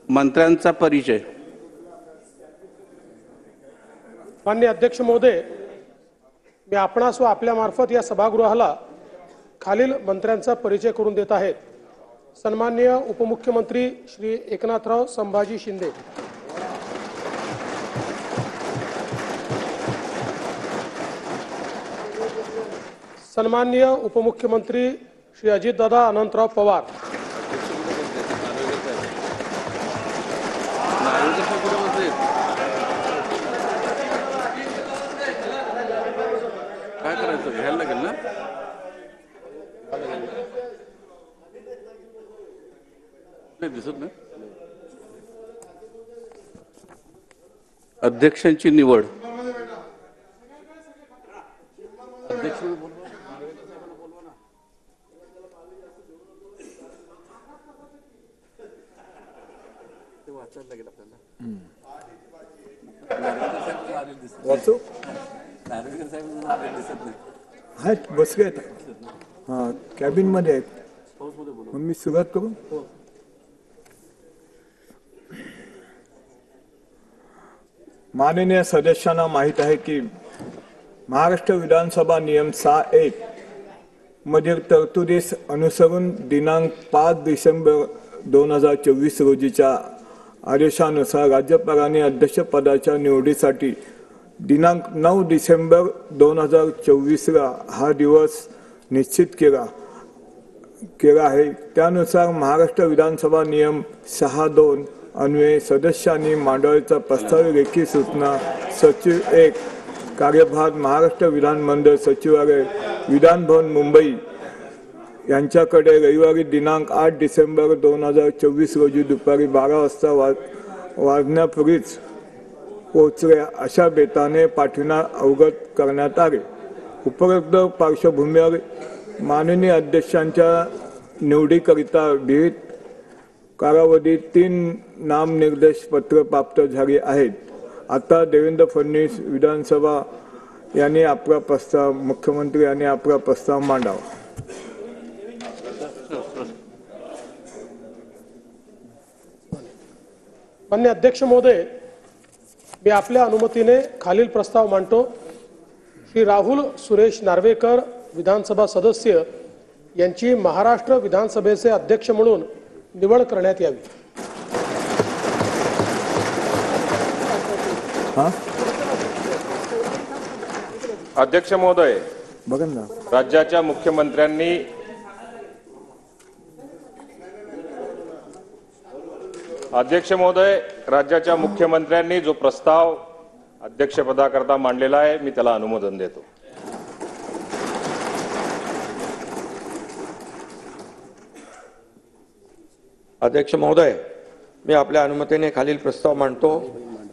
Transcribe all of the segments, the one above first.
मंत्र्यांचा परिचय। माननीय अध्यक्ष महोदय, मी आपणास व आपल्या मार्फत या सभागृहाला खालील मंत्र्यांचा परिचय करून देत आहेत। सन्माननीय उपमुख्यमंत्री श्री एकनाथराव संभाजी शिंदे, सन्माननीय उपमुख्यमंत्री श्री अजितदादा अनंतराव पवार, काय करायचं घ्यायला लागेल ना। दिसत नाही। अध्यक्षांची निवड। अध्यक्ष वाचायला लागेल आपल्याला। वाचू आहेत, बसले आहेत। हां, कॅबिन मध्ये आहेत। मग मी सुरुवात करू। माननीय सदस्यांना माहित आहे की महाराष्ट्र विधानसभा नियम 6(1) मधील तरतुदीस अनुसरून दिनांक 5 डिसेंबर 2024 रोजीच्या आदेशानुसार राज्यपालांनी अध्यक्षपदाच्या निवडीसाठी दिनांक 9 डिसेंबर 2024 हा दिवस निश्चित केला आहे। त्यानुसार महाराष्ट्र विधानसभा नियम 6(2) अन्वये सदस्यांनी मांडवाचा प्रस्तावित लेखी सूचना सचिव 1 कार्यभार महाराष्ट्र विधानमंडळ सचिवालय विधान भवन मुंबई यांच्याकडे रविवारी दिनांक 8 डिसेंबर 2024 रोजी दुपारी 12 वाजता वाजण्यापूर्वीच पोहोचल्या अशा बेताने पाठविण्यास अवगत करण्यात आले। उपरोक्त पार्श्वभूमीवर माननीय अध्यक्षांच्या निवडीकरिता विहित कालावधीत 3 नामनिर्देश पत्र प्राप्त झाली आहेत। आता देवेंद्र फडणवीस विधानसभा यांनी आपला प्रस्ताव मुख्यमंत्री यांनी आपला प्रस्ताव मांडावा। माननीय अध्यक्ष महोदय, मी आपल्या अनुमतीने खालील प्रस्ताव मांडतो। श्री राहुल सुरेश नार्वेकर विधानसभा सदस्य यांची महाराष्ट्र विधानसभेचे अध्यक्ष म्हणून निवड करण्यात यावी। अध्यक्ष महोदय, बघन ना, राज्याच्या मुख्यमंत्र्यांनी राज्याच्या मुख्यमंत्र्यांनी जो प्रस्ताव अध्यक्षपदाकरता मांडलेला आहे मी त्याला अनुमोदन देतो। अध्यक्ष महोदय, मी आपल्या अनुमतीने खालील प्रस्ताव मांडतो।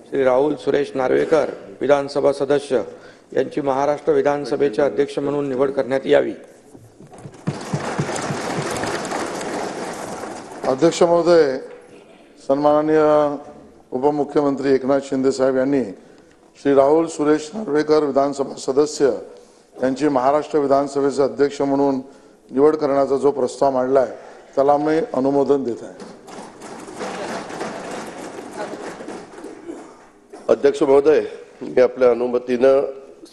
श्री राहुल सुरेश नार्वेकर विधानसभा सदस्य यांची महाराष्ट्र विधानसभेचे अध्यक्ष म्हणून निवड करण्यात यावी। अध्यक्ष महोदय, सन्माननीय उपमुख्यमंत्री एकनाथ शिंदे साहेब यांनी श्री राहुल सुरेश नार्वेकर विधानसभा सदस्य यांची महाराष्ट्र विधानसभेचे अध्यक्ष म्हणून निवड करण्याचा जो प्रस्ताव मांडला आहे त्याला मी अनुमोदन देत आहे। अध्यक्ष महोदय, मी आपल्या अनुमतीने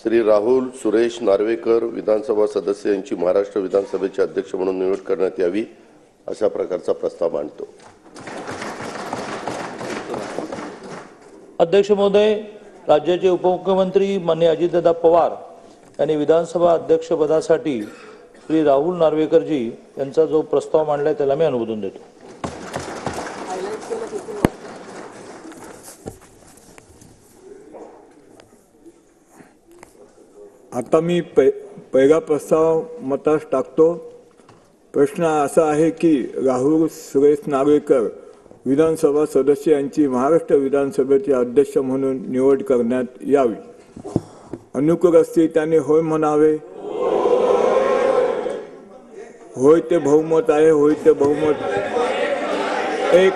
श्री राहुल सुरेश नार्वेकर विधानसभा सदस्य यांची महाराष्ट्र विधानसभेचे अध्यक्ष म्हणून निवड करण्यात यावी अशा प्रकारचा प्रस्ताव मांडतो। अध्यक्ष महोदय, राज्याचे उपमुख्यमंत्री माननीय अजितदादा पवार यांनी विधानसभा अध्यक्षपदासाठी श्री राहुल नार्वेकरजी यांचा जो प्रस्ताव मांडलाय त्याला मी अनुमोदन देतो। आता मी पहिला प्रस्ताव मतास टाकतो। प्रश्न असा आहे की राहुल सुरेश नार्वेकर विधानसभा सदस्य यांची महाराष्ट्र विधानसभेचे अध्यक्ष म्हणून निवड करण्यात यावी। अनुकूल असतील त्यांनी होय म्हणावे। होय ते बहुमत आहे। होय ते बहुमत एक